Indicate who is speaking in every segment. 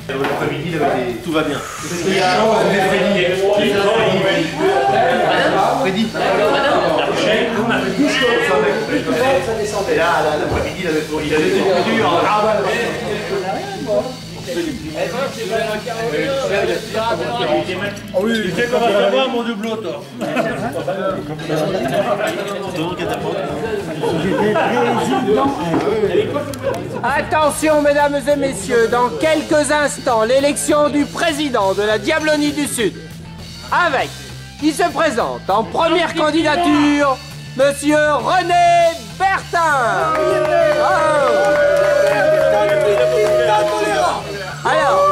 Speaker 1: L'après-midi, tout va bien. Freddy. Et là, l'après-midi, il avait tout dur.
Speaker 2: Oui, tu sais comment ça va, mon doublot, toi.
Speaker 3: Attention, mesdames et messieurs, dans quelques instants, l'élection du président de la Diablonie du Sud. Avec, qui se présente en première candidature, Monsieur René Bertin. Alors,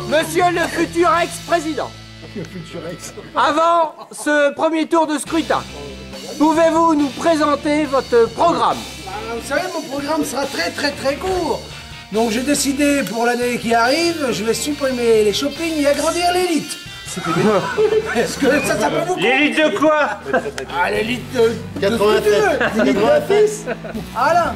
Speaker 3: monsieur le futur ex-président, avant ce premier tour de scrutin, pouvez-vous nous présenter votre programme?
Speaker 4: Vous savez, mon programme sera très court. Donc j'ai décidé pour l'année qui arrive, je vais supprimer les shoppings et agrandir l'élite. Est-ce que ça peut vous...
Speaker 2: L'élite de quoi?
Speaker 4: Ah, l'élite de 87. Voilà,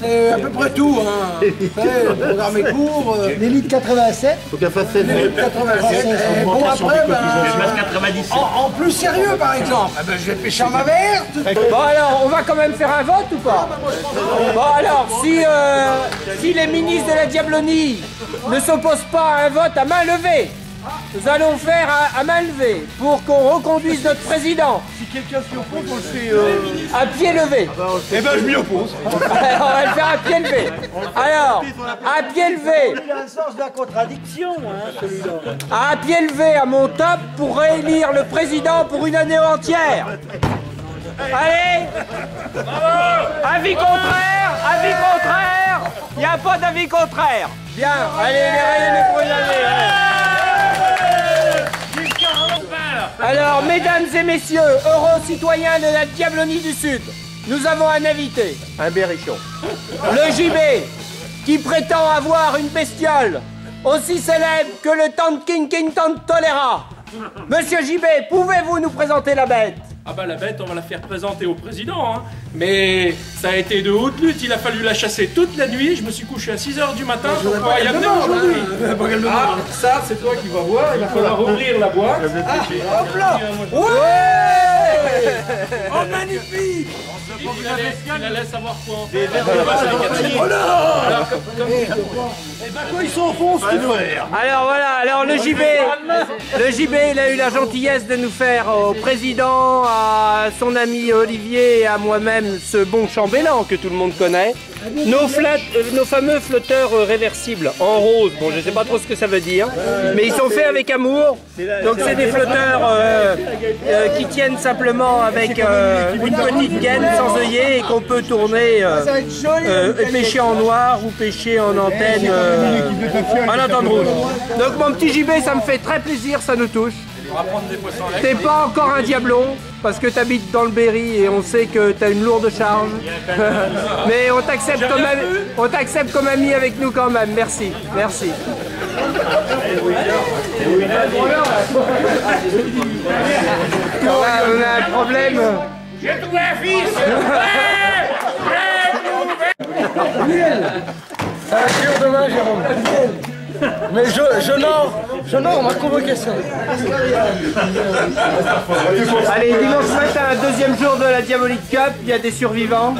Speaker 4: c'est à peu près tout. Hein. Vous savez, le programme est court.
Speaker 5: L'élite 87.
Speaker 1: Faut qu'elle fasse 7.
Speaker 4: L'élite 87. Et bon, après, en plus sérieux, par exemple, eh ben, je vais pêcher à ma verte.
Speaker 3: Bon alors, on va quand même faire un vote ou pas? Bon alors, si les ministres de la Diablonie ne s'opposent pas à un vote à main levée, nous allons faire à main levée pour qu'on reconduise notre président.
Speaker 2: Si quelqu'un s'y oppose, on le fait...
Speaker 3: À pied levé.
Speaker 2: Eh ben, je m'y oppose.
Speaker 3: Alors, on va le faire à pied levé. Alors, à pied levé.
Speaker 5: Il a un sens de la contradiction, hein, celui-là.
Speaker 3: À pied levé à mon top pour réélire le président pour une année entière. Allez. Avis contraire. Avis contraire. Il n'y a pas d'avis contraire. Bien. Allez, les réélus pour une année. Alors, mesdames et messieurs, heureux citoyens de la Diablonie du Sud, nous avons un invité, un berrichon, le JB, qui prétend avoir une bestiole aussi célèbre que le King Tolera. Monsieur JB, pouvez-vous nous présenter la bête?
Speaker 6: Ah bah la bête, on va la faire présenter au président, hein. Mais ça a été de haute lutte, il a fallu la chasser toute la nuit, je me suis couché à 6h du matin pour pouvoir y amener aujourd'hui. Ah, ça c'est toi qui vas voir, il va falloir ouvrir la boîte.
Speaker 4: Hop là. Ouais. Oh, magnifique.
Speaker 6: Il allait savoir quoi en fait.
Speaker 4: Oh là.
Speaker 2: Eh ben, quoi, ils sont au fond, ce qu'il doit faire.
Speaker 3: Alors voilà, alors le JB, il a eu la gentillesse de nous faire au président, à son ami Olivier et à moi-même ce bon chambellan que tout le monde connaît. Nos fameux flotteurs réversibles en rose, bon je sais pas trop ce que ça veut dire, mais ils sont faits avec amour, donc c'est des flotteurs qui tiennent simplement avec une petite gaine sans œillet et qu'on peut tourner, pêcher en noir ou pêcher en antenne, en antenne rouge. Donc mon petit JB, ça me fait très plaisir, ça nous touche. T'es pas encore un diablon, parce que t'habites dans le Berry et on sait que t'as une lourde charge. Mais on t'accepte comme ami avec nous quand même, merci, merci. Là, on a un problème.
Speaker 6: J'ai trouvé un fils.
Speaker 4: Ça va être demain, Jérôme. Mais j'honore ma convocation.
Speaker 3: Allez, dimanche matin, deuxième jour de la Diabolique Cup, il y a des survivants.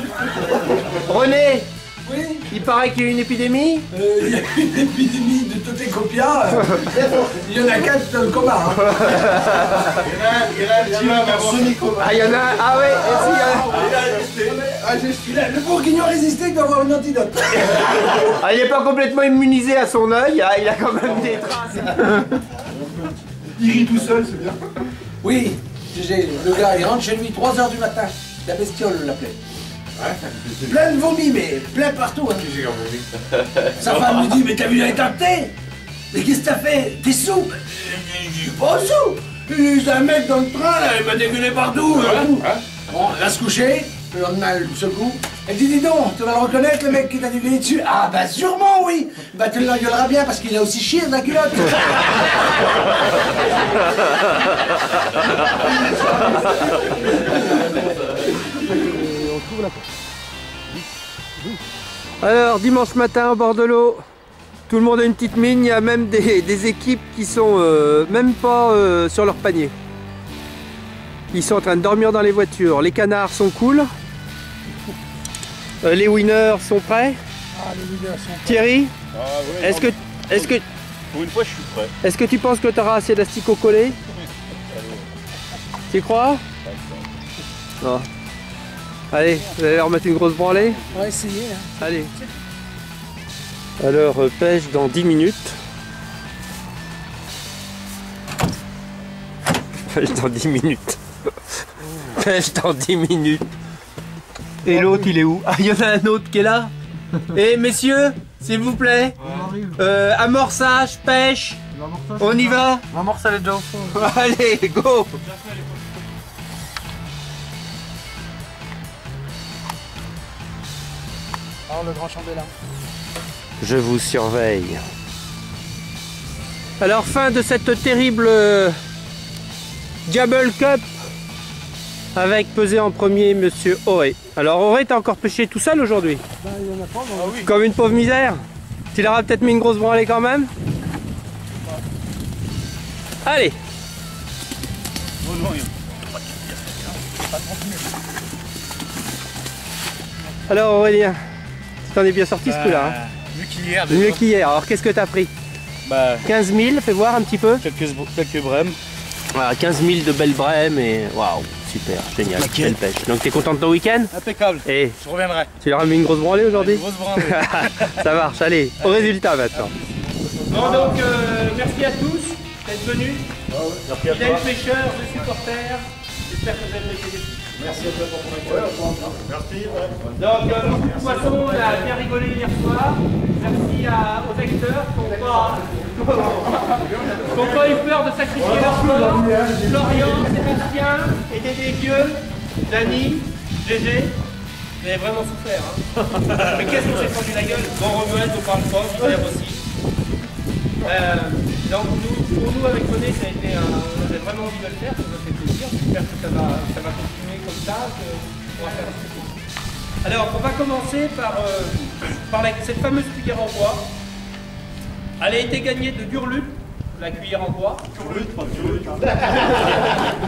Speaker 3: René,
Speaker 4: Oui.
Speaker 3: il paraît qu'il y a une épidémie.
Speaker 4: Il y a une épidémie de Totecopia. Il y en a 4 dans le coma. Hein.
Speaker 1: Il y en a un petit homme, un semi-coma.
Speaker 3: Ah, il y en a un. Ah ouais,
Speaker 4: Le bourguignon résisté doit avoir une antidote.
Speaker 3: il n'est pas complètement immunisé à son œil, il a quand même des traces.
Speaker 1: Il rit tout seul, c'est bien.
Speaker 4: Oui, le gars il rentre chez lui 3h du matin. La bestiole l'appelait. Plein de vomi, mais plein partout. Hein. Sa femme lui dit, mais t'as vu la écarté? Mais qu'est-ce que t'as fait? T'es sous? Je dis, pas sous. J'ai un mec dans le train, là, il m'a dégueulé partout. Bon, elle va se coucher. Le lendemain, elle se secoue. Elle dit, dis donc, tu vas le reconnaître, le mec qui t'a dégueulé dessus? Ah, bah sûrement, oui. Bah tu l'engueuleras bien parce qu'il a aussi chié dans la culotte.
Speaker 3: Alors, dimanche matin, au bord de l'eau, Tout le monde a une petite mine, il y a même des équipes qui sont même pas sur leur panier. Ils sont en train de dormir dans les voitures. Les canards sont cool. Les winners sont prêts.
Speaker 5: Ah, les leaders sont prêts.
Speaker 3: Thierry,
Speaker 2: Ah, ouais,
Speaker 3: est-ce que
Speaker 2: pour une fois, je suis prêt.
Speaker 3: est-ce que tu penses que tu auras assez d'asticots collés? Tu crois? Non. Allez, vous allez leur mettre une grosse branlée?
Speaker 5: On va essayer. Hein.
Speaker 3: Allez. Alors, pêche dans 10 minutes. Pêche dans 10 minutes. Pêche dans 10 minutes. Et l'autre, il est où? Ah, il y en a un autre qui est là. Eh, messieurs, s'il vous plaît. Amorçage, pêche. On y va?
Speaker 5: L'amorce, elle est déjà au fond.
Speaker 3: Allez, go!
Speaker 5: Alors, le grand chambellan.
Speaker 3: Je vous surveille. Alors, fin de cette terrible Jabble Cup avec pesé en premier Monsieur Auré. Alors, Auré, t'as encore pêché tout seul aujourd'hui?
Speaker 5: Ben, il y en a pas, mais
Speaker 3: Comme une pauvre misère? Tu leur as peut-être mis une grosse branlée quand même? Allez! Alors Aurélien, tu t'en es bien sorti ce coup-là hein?
Speaker 2: Mieux qu'hier.
Speaker 3: Mieux qu'hier. Alors qu'est-ce que t'as pris?
Speaker 2: Bah,
Speaker 3: 15 000, fais voir un petit peu.
Speaker 2: quelques brèmes.
Speaker 3: Voilà, 15 000 de belles brèmes et waouh, super, génial, belle pêche. Donc t'es content de ton week-end?
Speaker 2: Impeccable.
Speaker 3: Et
Speaker 2: Je reviendrai.
Speaker 3: tu leur as mis une grosse branlée aujourd'hui?
Speaker 2: Grosse branlée.
Speaker 3: Ça marche, allez, au résultat maintenant.
Speaker 6: Bon donc, merci à tous d'être venus. Fidèles pêcheurs, de supporters. J'espère que vous avez apprécié des filles.
Speaker 1: Merci à toi pour ton accueil.
Speaker 6: Donc, beaucoup de poissons, on a bien rigolé hier soir. Merci aux acteurs qui n'ont pas eu peur de sacrifier leur corps. Florian, Sébastien, Aidé des Dieux, Dany, Gégé. Vous avez vraiment souffert. Hein. Mais qu'est-ce qu'on s'est fendu la gueule? Bon, Romuald, on parle pas, Pierre aussi. Donc pour nous avec René, ça a été on avait vraiment envie de le faire, ça nous a fait plaisir. J'espère que ça va continuer comme ça, qu'on va faire un truc. Alors on va commencer par cette fameuse cuillère en bois. Elle a été gagnée de Durlup, la cuillère en bois.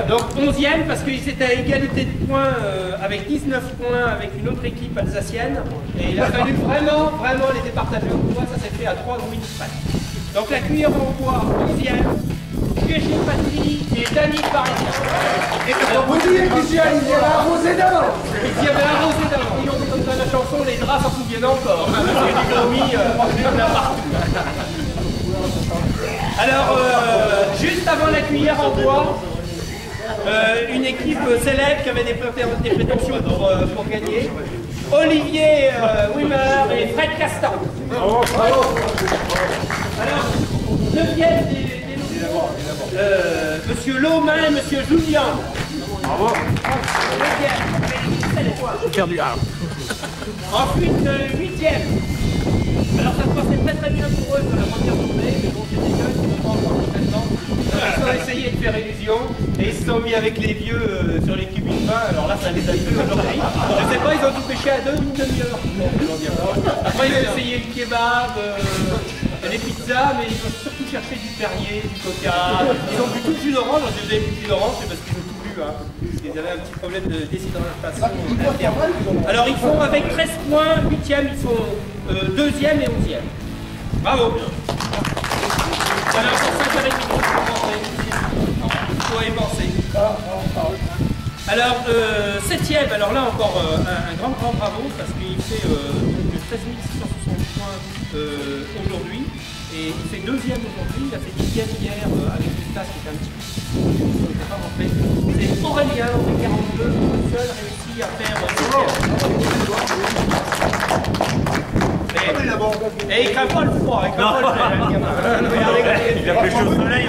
Speaker 6: Donc 11e parce qu'ils étaient à égalité de points avec 19 points avec une autre équipe alsacienne. Et il a fallu vraiment les départager au bois, ça s'est fait à 3 wins près. Donc la cuillère en bois, 11e, Gégé Patry et Dany Parisien.
Speaker 4: Vous dites qu'il y avait arrosé d'avant.
Speaker 6: Il y avait arrosé d'avant. Ils ont comme dans la chanson, les draps s'en souviennent encore. Il y a des gomis partout. Alors, juste avant la cuillère en bois, une équipe célèbre qui avait des prétentions pour gagner. Olivier Wimmer et Fred Castan. Alors, 9e des nouveaux, Monsieur Lomain et Monsieur Julien. Bravo. 9e.
Speaker 2: Perdu.
Speaker 6: Ensuite, 8e. Alors ça se passait très bien pour eux sur la première journée, mais bon, c'est des jeunes qui ne sont pas encore maintenant. Ils ont essayé de faire illusion et ils se sont mis avec les vieux sur les cubes de vin. Alors là, ça les a fait aujourd'hui. Je sais pas, ils ont tout pêché à une demi-heure. Après, ils ont essayé le kebab, les pizzas, mais ils ont surtout cherché du Perrier, du Coca. Ils ont bu tout le jus d'orange. Si vous avez bu le jus d'orange, c'est parce qu'ils ont tout bu. Hein. Ils avaient un petit problème de déshydratation interne. Alors ils font avec 13 points, 8e, ils sont 2e et 11e. Bravo. Alors pour 5h30, il faut y penser. Alors 7e, alors là encore un grand bravo parce qu'il fait 13 660 points aujourd'hui. Et il fait 2e aujourd'hui, il a fait 10e hier avec une tasse qui était un petit peu pas rentré. C'est Aurélien, on fait 42, seul réussi à faire 7e. Et il craint pas le froid, il craint pas le froid.
Speaker 2: Il a pêché au soleil.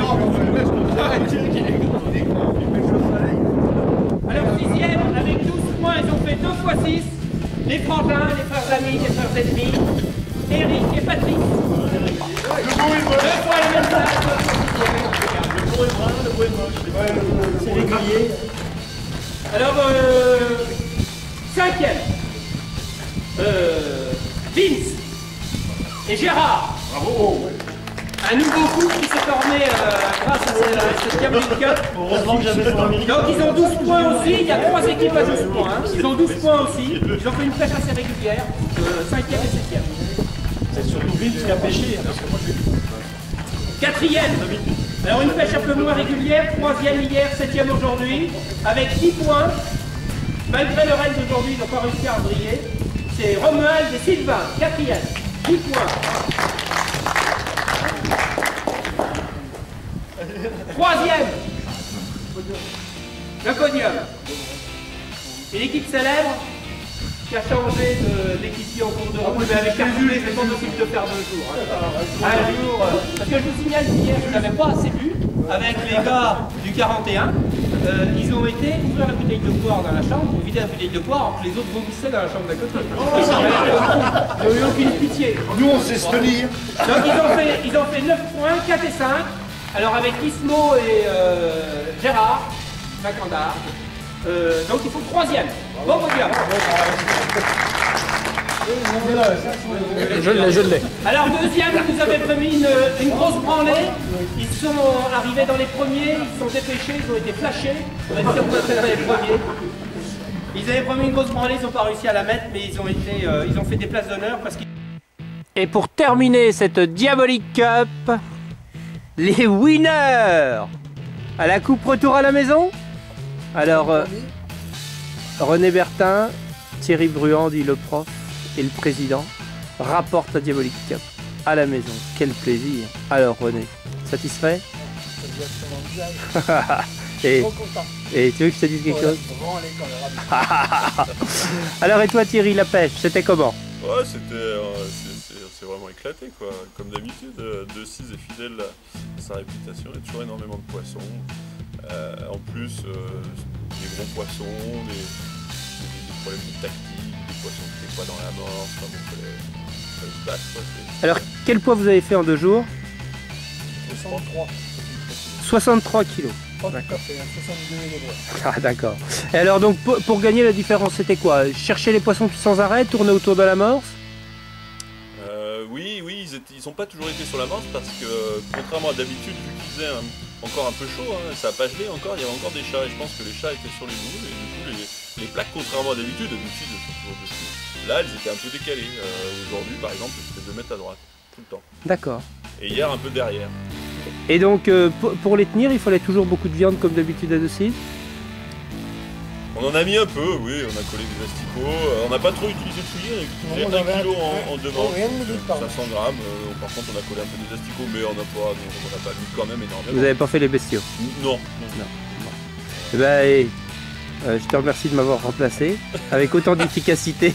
Speaker 6: Alors 6e, avec 12 points, ils ont fait 2 fois 6. Les frangins, les frères amis, les frères ennemis, Eric et Patrick. 2 fois les mêmes tables. Le beau est brun, le beau est moche. C'est régulier. Alors, 5e, Vince et Gérard.
Speaker 1: Bravo.
Speaker 3: Un nouveau couple qui s'est formé grâce à cette Diabolique Cup.
Speaker 1: Heureusement que j'avais pas mis.
Speaker 3: Donc ils ont 12 points aussi, il y a 3 équipes à 12 points. Hein. Ils ont 12 points aussi. Ils ont fait une pêche assez régulière, 5e et 7e.
Speaker 1: C'est surtout Vince qui a pêché. Parce que moi, j'ai
Speaker 3: 4e. Alors une pêche un peu moins régulière, 3e hier, 7e aujourd'hui, avec 10 points. Malgré le raid d'aujourd'hui, ils n'ont pas réussi à briller. C'est Romuald et Sylvain, 4e, 10 points. 3e, le podium. Et l'équipe célèbre qui a changé d'équipier en cours de route, mais avec Carzulé, c'est pas possible de faire 2 jours. Hein. Un jour, parce que je vous signale qu'hier, je n'avais pas assez bu avec les gars du 41. Ils ont été ouvrir la bouteille de poire dans la chambre, vider la bouteille de poire, alors que les autres vomissaient dans la chambre d'à côté. Ils n'ont eu aucune pitié.
Speaker 1: Nous, on sait se tenir.
Speaker 3: Donc ils ont fait 9 points, 4 et 5. Alors avec Ismo et Gérard, Macandard, donc ils font 3e. Bon podium.
Speaker 5: Je l'ai.
Speaker 3: Alors deuxième, ils nous avaient promis une grosse branlée. Ils sont arrivés dans les premiers, ils se sont dépêchés, ils ont été flashés. On a dit qu'on était dans les premiers. Ils avaient promis une grosse branlée, ils n'ont pas réussi à la mettre, mais ils ont fait des places d'honneur parce qu'ils... Et pour terminer cette Diabolique Cup, les winners à la coupe retour à la maison. Alors, René Bertin, Thierry Bruand, dit le prof, et le président rapportent la Diabolique Cup à la maison. Quel plaisir. Alors René, satisfait? et tu veux que je te dise quelque chose? Alors et toi Thierry, la pêche, c'était comment?
Speaker 7: Ouais, c'est vraiment éclaté quoi. Comme d'habitude, De6 est fidèle à sa réputation, il y a toujours énormément de poissons. En plus, des gros poissons, des problèmes de tactique, des poissons qui n'étaient pas dans la mort, enfin bon, fallait se battre quoi.
Speaker 3: Alors quel poids vous avez fait en 2 jours?
Speaker 5: 63.
Speaker 3: 63 kilos.
Speaker 5: D'accord. 62 et
Speaker 3: Ah d'accord. Et alors donc pour gagner la différence c'était quoi? Chercher les poissons sans arrêt, tourner autour de l'amorce?
Speaker 7: Oui, ils n'ont pas toujours été sur l'amorce parce que contrairement à d'habitude, vu qu'il faisait encore un peu chaud, hein, ça n'a pas gelé encore, il y avait encore des chats et je pense que les chats étaient sur les boules et du coup les plaques, contrairement à d'habitude elles sont toujours dessus. Là elles étaient un peu décalées. Aujourd'hui par exemple c'était 2 mètres à droite, tout le temps.
Speaker 3: D'accord.
Speaker 7: Et hier un peu derrière.
Speaker 3: Et donc pour les tenir il fallait toujours beaucoup de viande comme d'habitude à De6?
Speaker 7: On en a mis un peu, oui, on a collé des asticots, on n'a pas trop utilisé de fouillis, on a utilisé 1 kilo en 2 manches, 500 grammes, par contre on a collé un peu des asticots, mais on n'a pas mis quand même énormément.
Speaker 3: Vous n'avez pas fait les bestiaux?
Speaker 7: Non.
Speaker 3: Eh ben, je te remercie de m'avoir remplacé avec autant d'efficacité.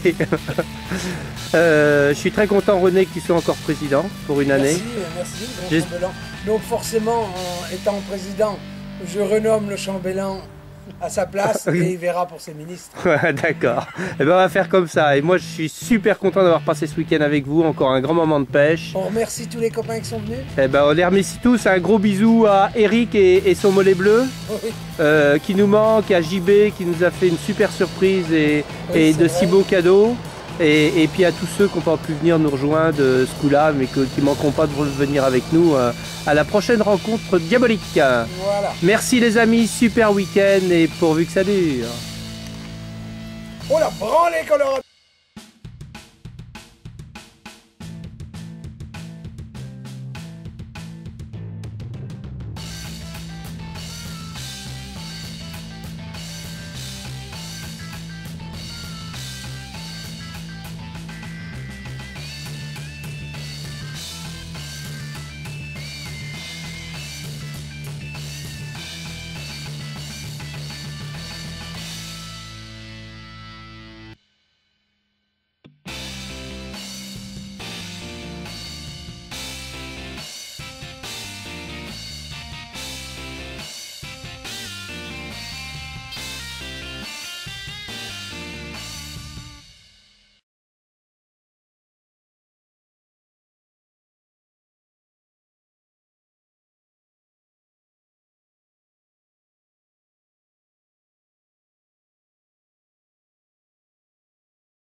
Speaker 3: Je suis très content René que tu sois encore président pour une année.
Speaker 5: Merci, grand chambellan. Donc forcément, en étant président, je renomme le chambellan à sa place et il verra pour ses ministres.
Speaker 3: D'accord. Et ben on va faire comme ça. Et moi je suis super content d'avoir passé ce week-end avec vous. Encore un grand moment de pêche.
Speaker 5: On remercie tous les copains qui sont venus.
Speaker 3: Et ben on les remercie tous. Un gros bisou à Eric et son mollet bleu qui nous manque, à JB qui nous a fait une super surprise et de si beaux cadeaux. Et puis à tous ceux qui n'ont pas pu venir nous rejoindre ce coup-là, mais qui ne manqueront pas de venir avec nous à la prochaine rencontre diabolique.
Speaker 5: Voilà.
Speaker 3: Merci les amis, super week-end et pourvu que ça dure.
Speaker 5: Oh la branlée Colorado.